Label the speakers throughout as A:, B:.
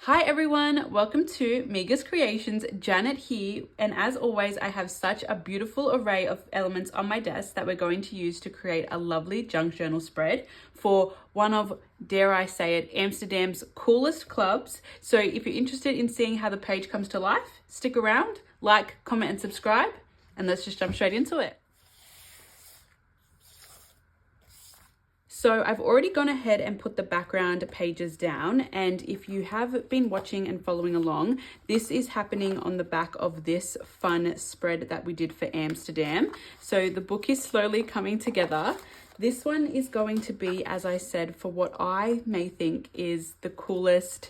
A: Hi everyone, welcome to Miga's Creations. Janet here, and as always I have such a beautiful array of elements on my desk that we're going to use to create a lovely junk journal spread for one of, dare I say it, Amsterdam's coolest clubs. So if you're interested in seeing how the page comes to life, stick around, like, comment and subscribe, and let's just jump straight into it. So I've already gone ahead and put the background pages down, and if you have been watching and following along, this is happening on the back of this fun spread that we did for Amsterdam. So the book is slowly coming together. This one is going to be, as I said, for what I may think is the coolest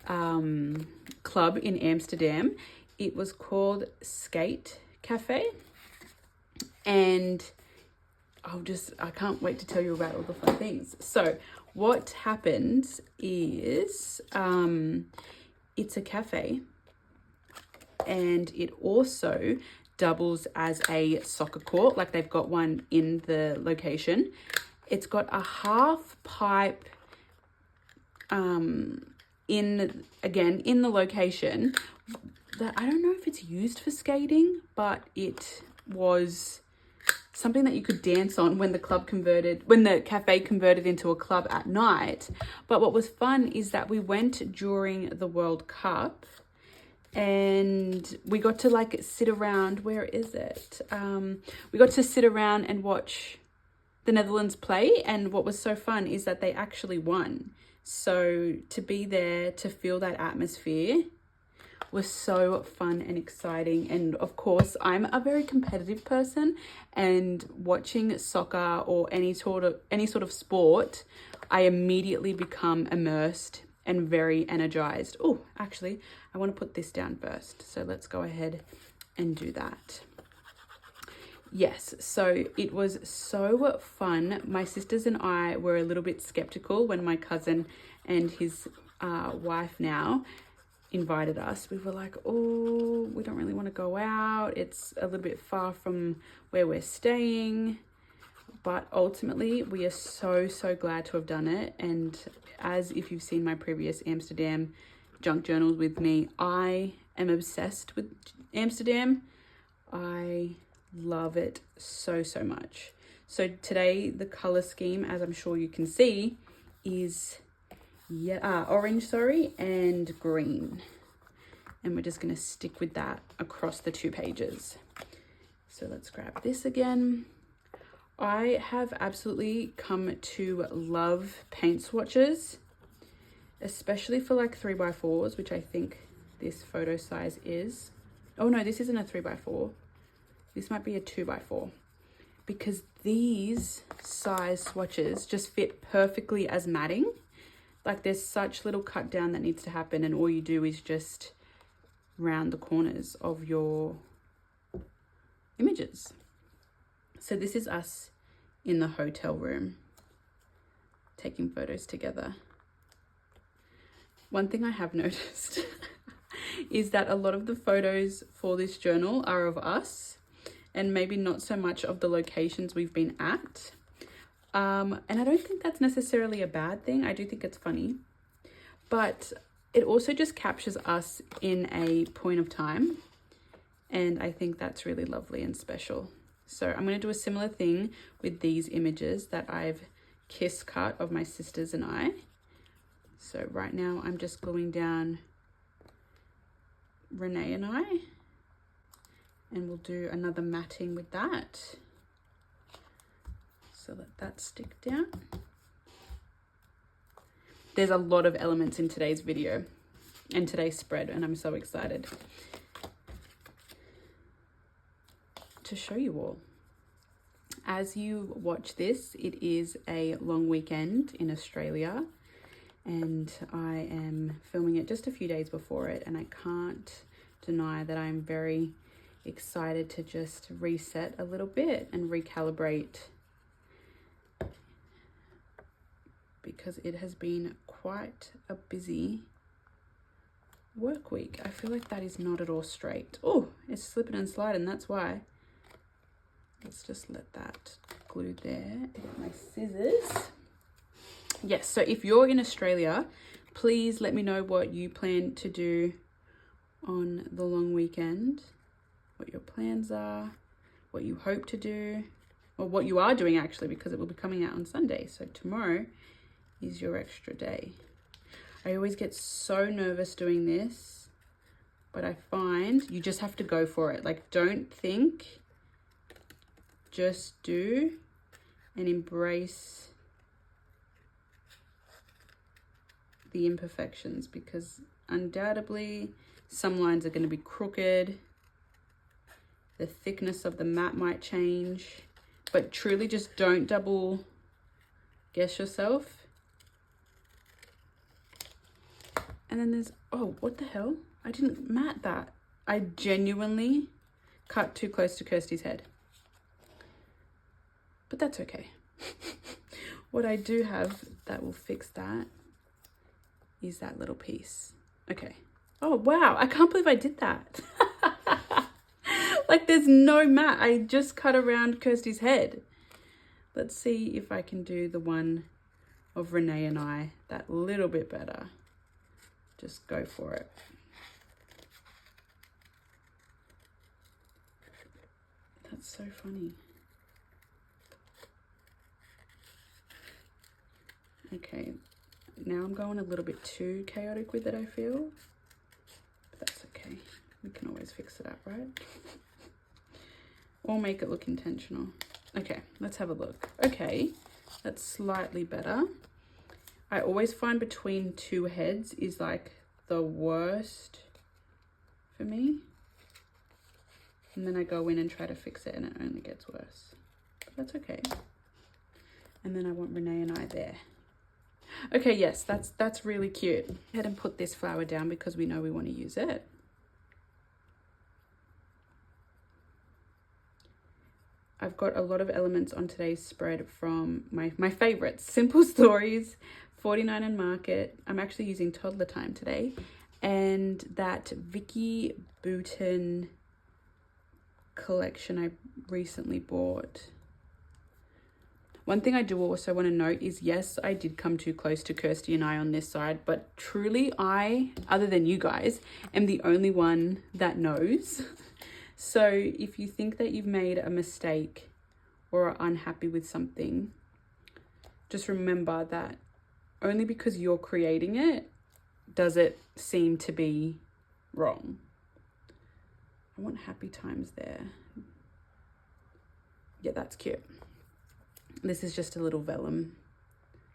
A: club in Amsterdam. It was called SkateCafe, and I can't wait to tell you about all the fun things. So what happens is it's a cafe, and it also doubles as a soccer court, like they've got one in the location. It's got a half pipe in the location that I don't know if it's used for skating, but it was something that you could dance on when the cafe converted into a club at night. But what was fun is that we went during the World Cup, and we got to sit around. Where is it? We got to sit around and watch the Netherlands play, and what was so fun is that they actually won. So to be there, to feel that atmosphere was so fun and exciting. And of course, I'm a very competitive person, and watching soccer or any sort of sport, I immediately become immersed and very energized. Oh, actually, I want to put this down first. So let's go ahead and do that. Yes, so it was so fun. My sisters and I were a little bit skeptical when my cousin and his wife now invited us. We were like, oh, we don't really want to go out. It's a little bit far from where we're staying. But ultimately, we are so glad to have done it. And as if you've seen my previous Amsterdam junk journals with me, I am obsessed with Amsterdam. I love it so much. So today, the color scheme, as I'm sure you can see, is orange, and green. And we're just going to stick with that across the 2 pages. So let's grab this again. I have absolutely come to love paint swatches, especially for 3x4s, which I think this photo size is. Oh no, this isn't a 3x4. This might be a 2x4, because these size swatches just fit perfectly as matting. There's such little cut down that needs to happen, and all you do is just round the corners of your images. So this is us in the hotel room taking photos together. One thing I have noticed is that a lot of the photos for this journal are of us, and maybe not so much of the locations we've been at. And I don't think that's necessarily a bad thing. I do think it's funny, but it also just captures us in a point of time, and I think that's really lovely and special. So I'm going to do a similar thing with these images that I've kiss cut of my sisters and I. So right now I'm just gluing down Renee and I, and we'll do another matting with that. So let that stick down. There's a lot of elements in today's video and today's spread, and I'm so excited to show you all. As you watch this, it is a long weekend in Australia, and I am filming it just a few days before it, and I can't deny that I'm very excited to just reset a little bit and recalibrate, because it has been quite a busy work week. I feel like that is not at all straight. Oh, it's slipping and sliding, that's why. Let's just let that glue there. Get my scissors. Yes, so if you're in Australia, Please let me know what you plan to do on the long weekend, what your plans are, what you hope to do, or what you are doing actually, because it will be coming out on Sunday. So tomorrow is your extra day. I always get so nervous doing this, but I find you just have to go for it. Like, don't think, just do and embrace the imperfections, because undoubtedly some lines are going to be crooked. The thickness of the mat might change, but truly just don't double guess yourself. And then there's, oh, what the hell? I didn't mat that. I genuinely cut too close to Kirsty's head. But that's okay. What I do have that will fix that is that little piece. Okay. Oh, wow. I can't believe I did that. Like, there's no mat. I just cut around Kirsty's head. Let's see if I can do the one of Renee and I that little bit better. Just go for it. That's so funny. Okay, now I'm going a little bit too chaotic with it, I feel. But that's okay. We can always fix it up, right? Or make it look intentional. Okay, let's have a look. Okay, that's slightly better. I always find between two heads is like the worst for me. And then I go in and try to fix it and it only gets worse. But that's okay. And then I want Renee and I there. Okay, yes, that's really cute. Go ahead and put this flower down because we know we want to use it. I've got a lot of elements on today's spread from my favorites. Simple Stories, 49 and Market. I'm actually using Toddler Time today. And that Vicky Bouton collection I recently bought. One thing I do also want to note is, yes, I did come too close to Kirsty and I on this side, but truly I, other than you guys, am the only one that knows. So if you think that you've made a mistake or are unhappy with something, just remember that only because you're creating it, does it seem to be wrong. I want happy times there. Yeah, that's cute. This is just a little vellum,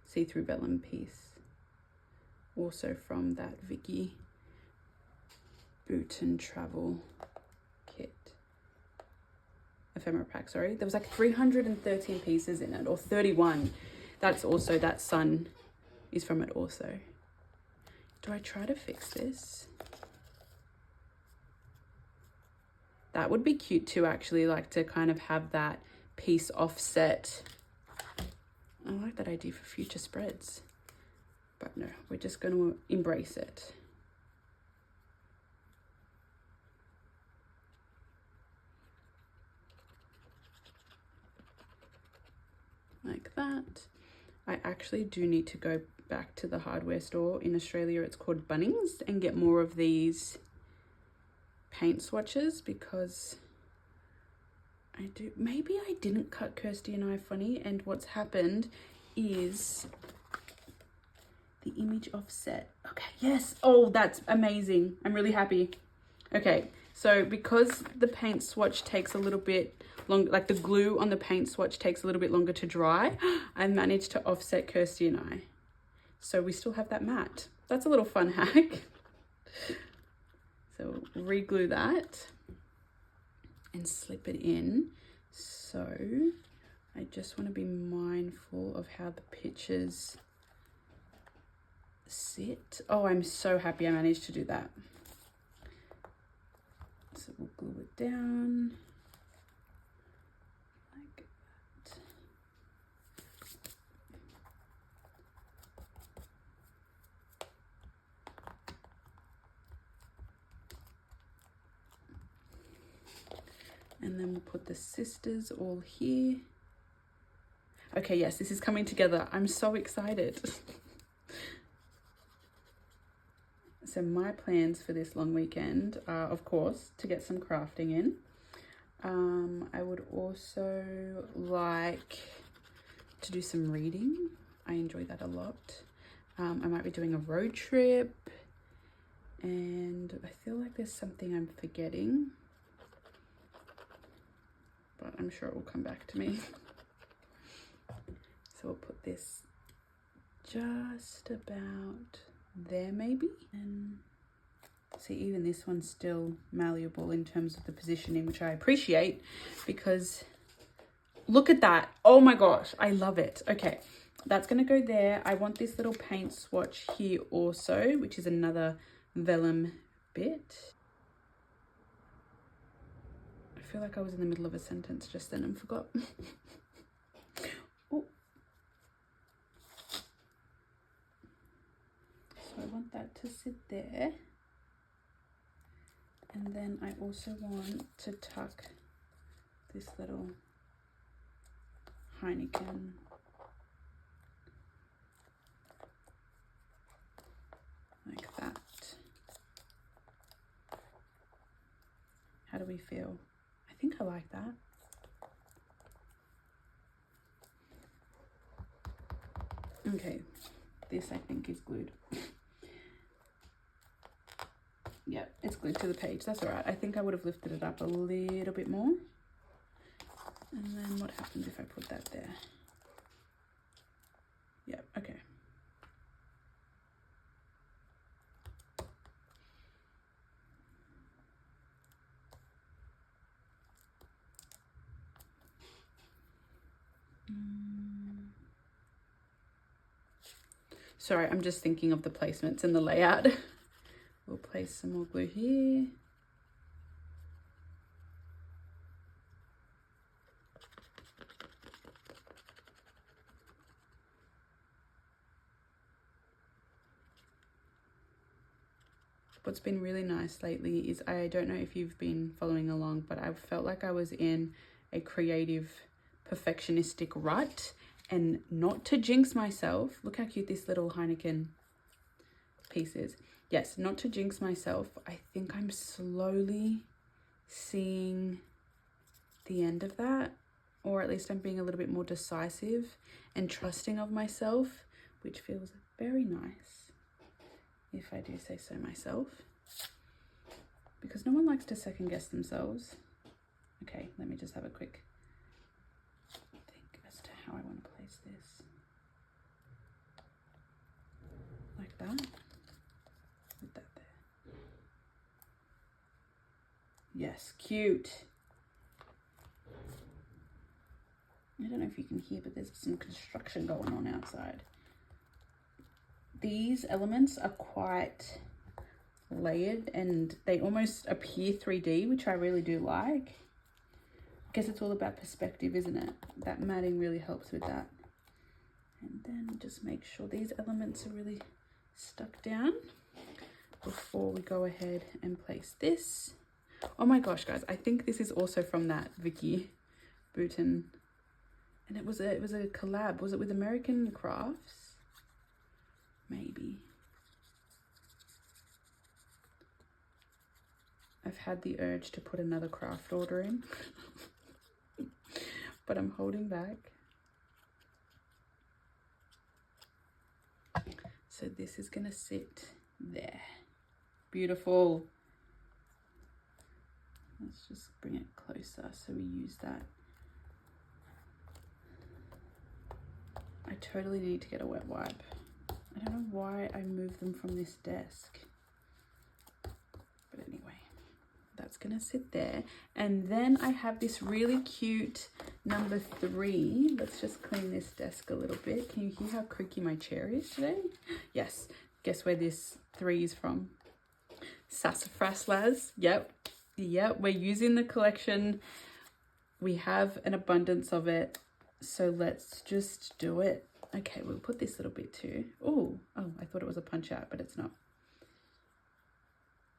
A: see-through vellum piece. Also from that Vicky Bouton travel kit. Ephemera pack, sorry. There was like 313 pieces in it, or 31. That's also, that sun is from it also. Do I try to fix this? That would be cute too, actually, like to kind of have that piece offset. I like that idea for future spreads. But no, we're just going to embrace it. Like that. I actually do need to go back to the hardware store in Australia. It's called Bunnings, and get more of these paint swatches, because maybe I didn't cut Kirsty and I funny, and what's happened is the image offset. Okay, yes. Oh, that's amazing. I'm really happy. Okay, so because the paint swatch takes a little bit long, like the glue on the paint swatch takes a little bit longer to dry, I managed to offset Kirsty and I. So we still have that matte. That's a little fun hack. So re-glue that and slip it in. So I just want to be mindful of how the pictures sit. Oh, I'm so happy I managed to do that. So we'll glue it down like that. And then we'll put the sisters all here. Okay, yes, this is coming together. I'm so excited. So my plans for this long weekend are, of course, to get some crafting in. I would also like to do some reading. I enjoy that a lot. I might be doing a road trip, and I feel like there's something I'm forgetting, but I'm sure it will come back to me. So we'll put this just about there maybe, and see, even this one's still malleable in terms of the positioning, which I appreciate, because look at that. Oh my gosh, I love it. Okay, that's gonna go there. I want this little paint swatch here also, which is another vellum bit. I feel like I was in the middle of a sentence just then and forgot. Oh. So I want that to sit there. And then I also want to tuck this little Heineken like that. How do we feel? I think I like that. Okay, this I think is glued. Yeah, it's glued to the page. That's all right. I think I would have lifted it up a little bit more. And then what happens if I put that there? Yeah, okay. Sorry, I'm just thinking of the placements and the layout. We'll place some more glue here. What's been really nice lately is, I don't know if you've been following along, but I felt like I was in a creative perfectionistic rut, and not to jinx myself. Look how cute this little Heineken piece is. Yes, not to jinx myself, I think I'm slowly seeing the end of that, or at least I'm being a little bit more decisive and trusting of myself, which feels very nice, if I do say so myself, because no one likes to second guess themselves. Okay, let me just have a quick think as to how I want to place this. Like that. Put that there. Yes, cute. I don't know if you can hear, but there's some construction going on outside. These elements are quite layered and they almost appear 3D, which I really do like. I guess it's all about perspective, isn't it? That matting really helps with that. And then just make sure these elements are really stuck down before we go ahead and place this. Oh my gosh, guys, I think this is also from that Vicky Bouton. And it was a collab. Was it with American Crafts? Maybe. I've had the urge to put another craft order in, but I'm holding back. So this is gonna sit there. Beautiful. Let's just bring it closer so we use that. I totally need to get a wet wipe. I don't know why I moved them from this desk. But anyway, that's gonna sit there. And then I have this really cute number 3. Let's just clean this desk a little bit. Can you hear how creaky my chair is today? Yes, guess where this 3 is from? Sassafras Laz. Yep, we're using the collection. We have an abundance of it. So let's just do it. Okay, we'll put this little bit too. Oh, I thought it was a punch out, but it's not.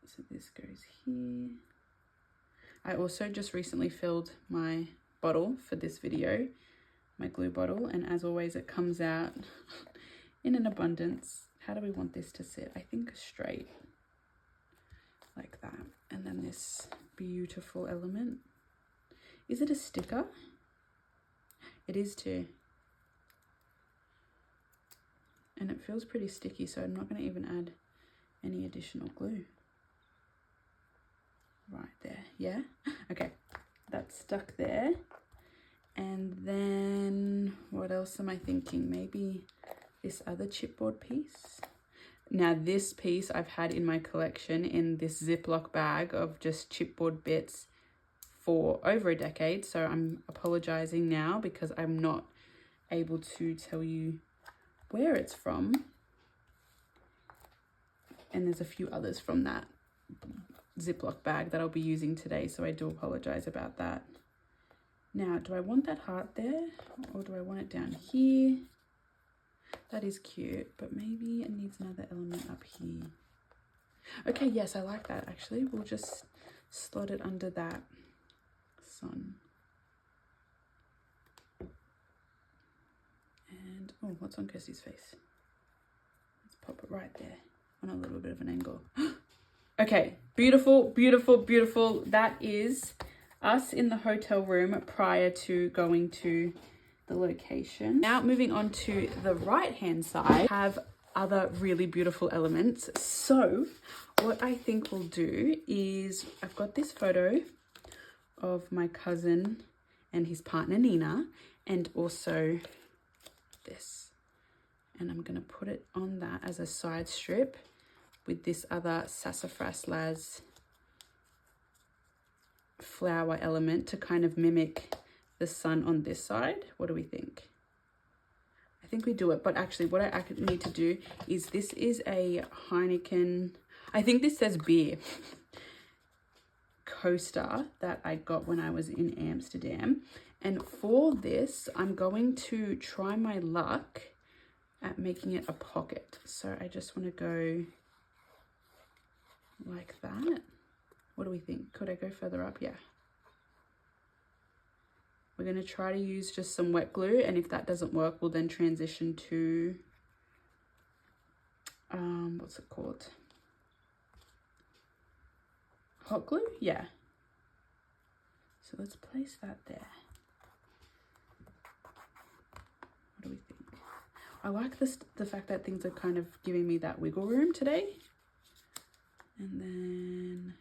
A: So this goes here. I also just recently filled my bottle for this video, my glue bottle, and as always, it comes out in an abundance. How do we want this to sit? I think straight. that. And then this beautiful element. Is it a sticker? It is too. And it feels pretty sticky, so I'm not going to even add any additional glue. Right there, yeah? Okay, that's stuck there. And then what else am I thinking? Maybe this other chipboard piece. Now this piece I've had in my collection in this Ziploc bag of just chipboard bits for over a decade. So I'm apologizing now because I'm not able to tell you where it's from. And there's a few others from that Ziploc bag that I'll be using today. So I do apologize about that. Now, do I want that heart there or do I want it down here? That is cute, but maybe it needs another element up here. Okay, yes, I like that actually. We'll just slot it under that sun. And, oh, what's on Kirsty's face? Let's pop it right there on a little bit of an angle. Okay, beautiful, beautiful, beautiful. That is us in the hotel room prior to going to the location. Now moving on to the right hand side, have other really beautiful elements. So what I think we'll do is, I've got this photo of my cousin and his partner Nina, and also this, and I'm gonna put it on that as a side strip with this other Sassafras Laz flower element to kind of mimic the sun on this side. What do we think? I think we do it, but actually what I need to do is, this is a Heineken, I think this says beer, coaster that I got when I was in Amsterdam. And for this, I'm going to try my luck at making it a pocket. So I just want to go like that. What do we think? Could I go further up? Yeah. We're going to try to use just some wet glue, and if that doesn't work, we'll then transition to, what's it called? Hot glue? Yeah. So let's place that there. What do we think? I like this, the fact that things are kind of giving me that wiggle room today. And then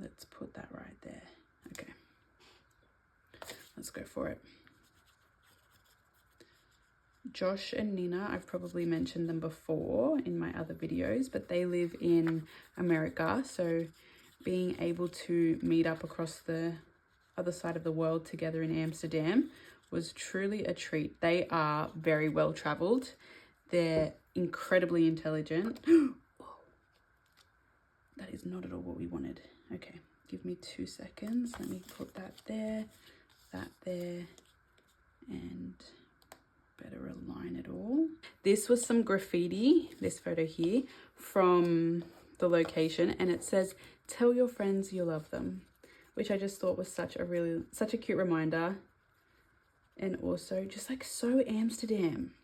A: let's put that right there. Okay. Let's go for it. Josh and Nina, I've probably mentioned them before in my other videos, but they live in America. So being able to meet up across the other side of the world together in Amsterdam was truly a treat. They are very well traveled. They're incredibly intelligent. That is not at all what we wanted. Okay, give me 2 seconds. Let me put that there, and better align it all. This was some graffiti, this photo here, from the location, and it says, "Tell your friends you love them," which I just thought was such a cute reminder. And also just like so Amsterdam.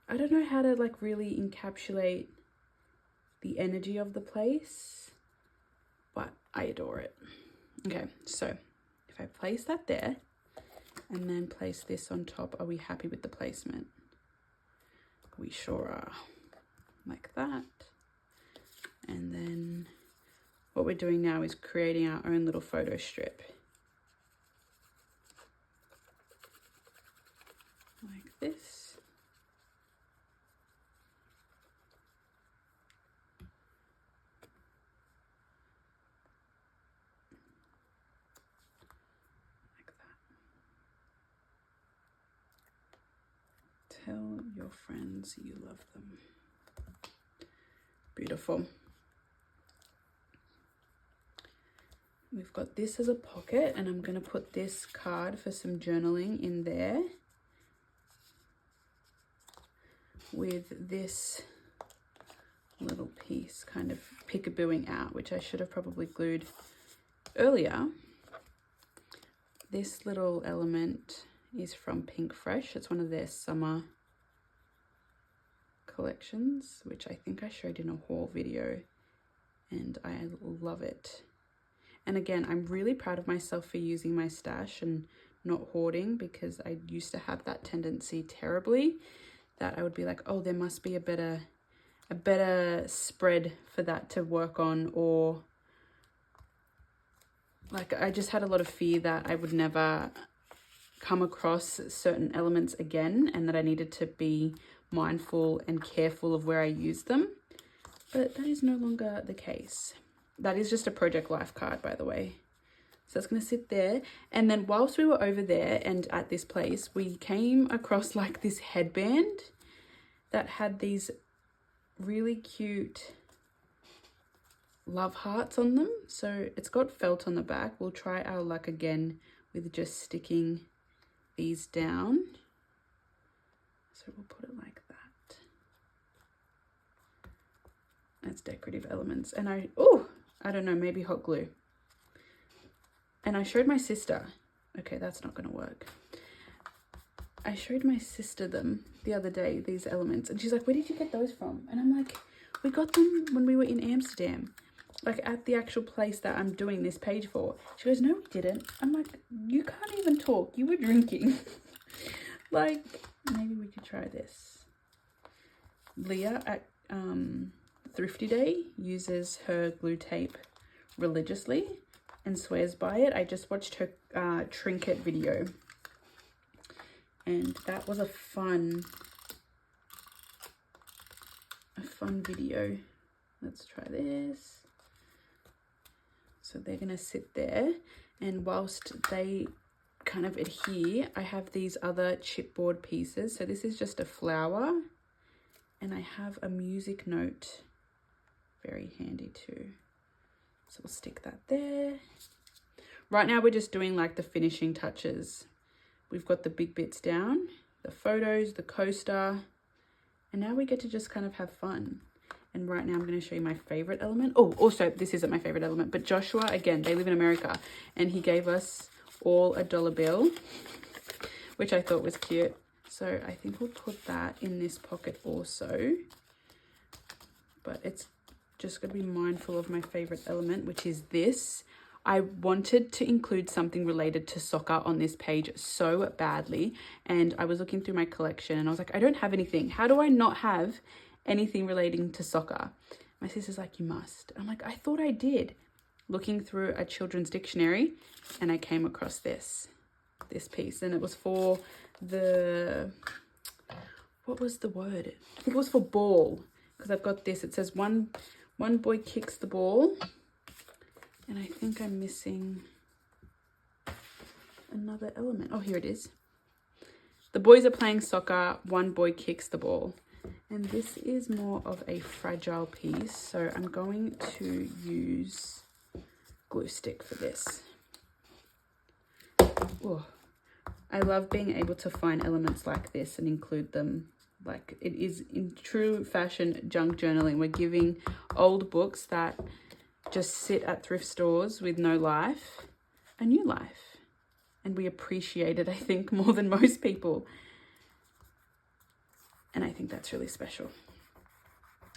A: I don't know how to like really encapsulate the energy of the place, but I adore it. Okay, so if I place that there and then place this on top, are we happy with the placement? We sure are. Like that. And then what we're doing now is creating our own little photo strip. Like this. Like that. Tell your friends you love them. Beautiful. We've got this as a pocket, and I'm going to put this card for some journaling in there with this little piece kind of peekabooing out, which I should have probably glued earlier. This little element is from Pink Fresh. It's one of their summer collections, which I think I showed in a haul video and I love it. And again, I'm really proud of myself for using my stash and not hoarding, because I used to have that tendency terribly, that I would be like, oh, there must be a better spread for that to work on, or like I just had a lot of fear that I would never come across certain elements again, and that I needed to be mindful and careful of where I use them. But that is no longer the case. That is just a Project Life card, by the way. So it's going to sit there. And then whilst we were over there and at this place, we came across like this headband that had these really cute love hearts on them. So it's got felt on the back. We'll try our luck again with just sticking these down. So we'll put it like that. That's decorative elements. And I don't know, maybe hot glue. And I showed my sister. Okay, that's not going to work. I showed my sister them the other day, these elements, and she's like, where did you get those from? And I'm like, we got them when we were in Amsterdam, like at the actual place that I'm doing this page for. She goes, no, we didn't. I'm like, you can't even talk. You were drinking. Like, maybe we could try this. Leah at Thrifty Day uses her glue tape religiously and swears by it. I just watched her trinket video, and that was a fun video. Let's try this. So they're gonna sit there, and whilst they kind of adhere, I have these other chipboard pieces. So this is just a flower, and I have a music note, very handy too. So we'll stick that there. Right now we're just doing like the finishing touches. We've got the big bits down, the photos, the coaster, and now we get to just kind of have fun. And right now I'm going to show you my favorite element. Oh, also this isn't my favorite element, but Joshua, again, they live in America, and he gave us all a dollar bill, which I thought was cute. So I think we'll put that in this pocket also, but it's just going to be mindful of my favorite element, which is this. I wanted to include something related to soccer on this page so badly, and I was looking through my collection and I was like, I don't have anything. How do I not have anything relating to soccer? My sister's like, you must. I'm like, I thought I did. Looking through a children's dictionary, and I came across this piece, and it was for the, what was the word? I think it was for ball, because I've got this. It says one boy kicks the ball, and I think I'm missing another element. Oh, here it is. The boys are playing soccer, one boy kicks the ball. And this is more of a fragile piece, so I'm going to use glue stick for this. Oh, I love being able to find elements like this and include them. Like, it is in true fashion junk journaling. We're giving old books that just sit at thrift stores with no life a new life, and we appreciate it, I think, more than most people. And I think that's really special.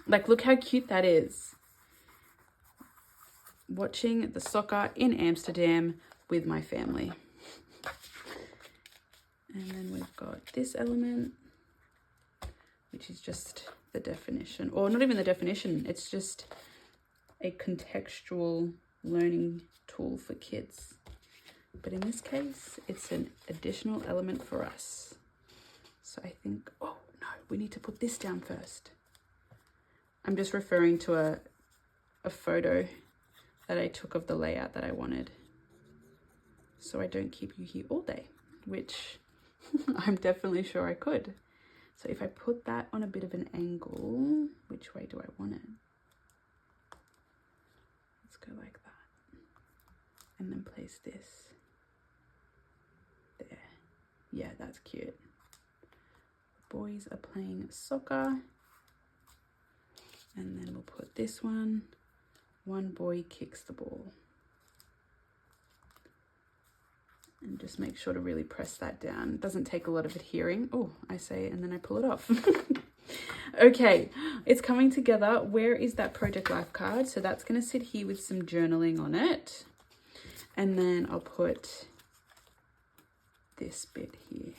A: Like, look how cute that is. Watching the soccer in Amsterdam with my family. And then we've got this element, which is just the definition, or not even the definition, it's just a contextual learning tool for kids. But in this case, it's an additional element for us. So I think, oh no, we need to put this down first. I'm just referring to a photo that I took of the layout that I wanted, so I don't keep you here all day, which I'm definitely sure I could. So if I put that on a bit of an angle, which way do I want it? Let's go like that. And then place this there. Yeah, that's cute. The boys are playing soccer. And then we'll put this one. One boy kicks the ball. And just make sure to really press that down. It doesn't take a lot of adhering. Oh, I say, and then I pull it off. Okay, it's coming together. Where is that Project Life card? So that's going to sit here with some journaling on it. And then I'll put this bit here.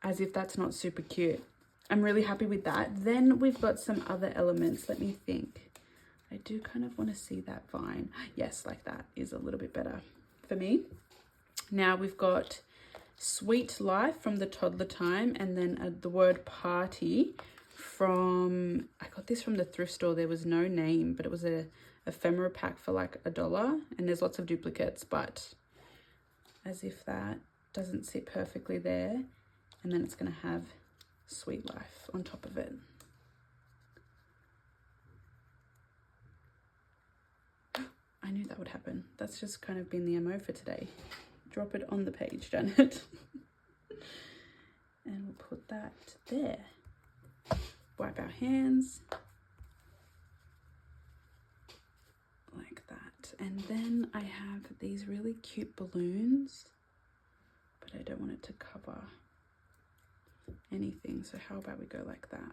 A: As if that's not super cute. I'm really happy with that. Then we've got some other elements. Let me think. I do kind of want to see that vine. Yes, like that is a little bit better for me. Now we've got Sweet Life from the Toddler Time, and then the word party from, I got this from the thrift store. There was no name, but it was a ephemera pack for like $1, and there's lots of duplicates, but as if that doesn't sit perfectly there. And then it's going to have Sweet Life on top of it. I knew that would happen. That's just kind of been the MO for today. Drop it on the page, Janet. And we'll put that there. Wipe our hands. Like that. And then I have these really cute balloons, but I don't want it to cover anything. So how about we go like that?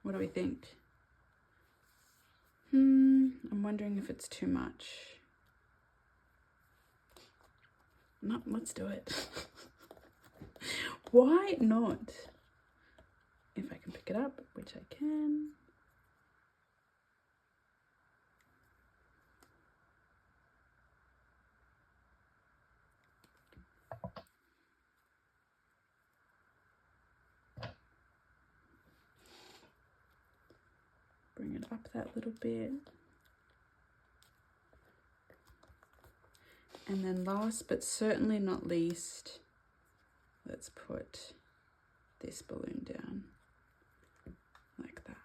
A: What do we think? I'm wondering if it's too much. No, let's do it. Why not? If I can pick it up, which I can. Bring it up that little bit. And then last but certainly not least, let's put this balloon down like that.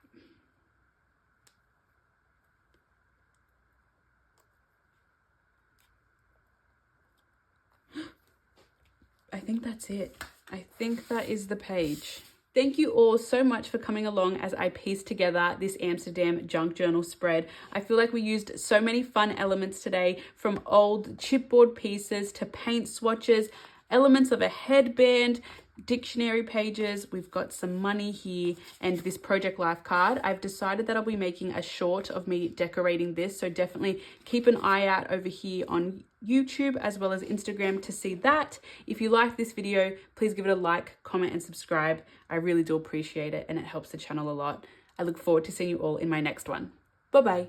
A: I think that's it. I think that is the page. Thank you all so much for coming along as I pieced together this Amsterdam junk journal spread. I feel like we used so many fun elements today, from old chipboard pieces to paint swatches, elements of a headband, dictionary pages. We've got some money here and this Project Life card. I've decided that I'll be making a short of me decorating this, so definitely keep an eye out over here on YouTube as well as Instagram to see that. If you like this video, please give it a like, comment and subscribe. I really do appreciate it and it helps the channel a lot. I look forward to seeing you all in my next one. Bye bye.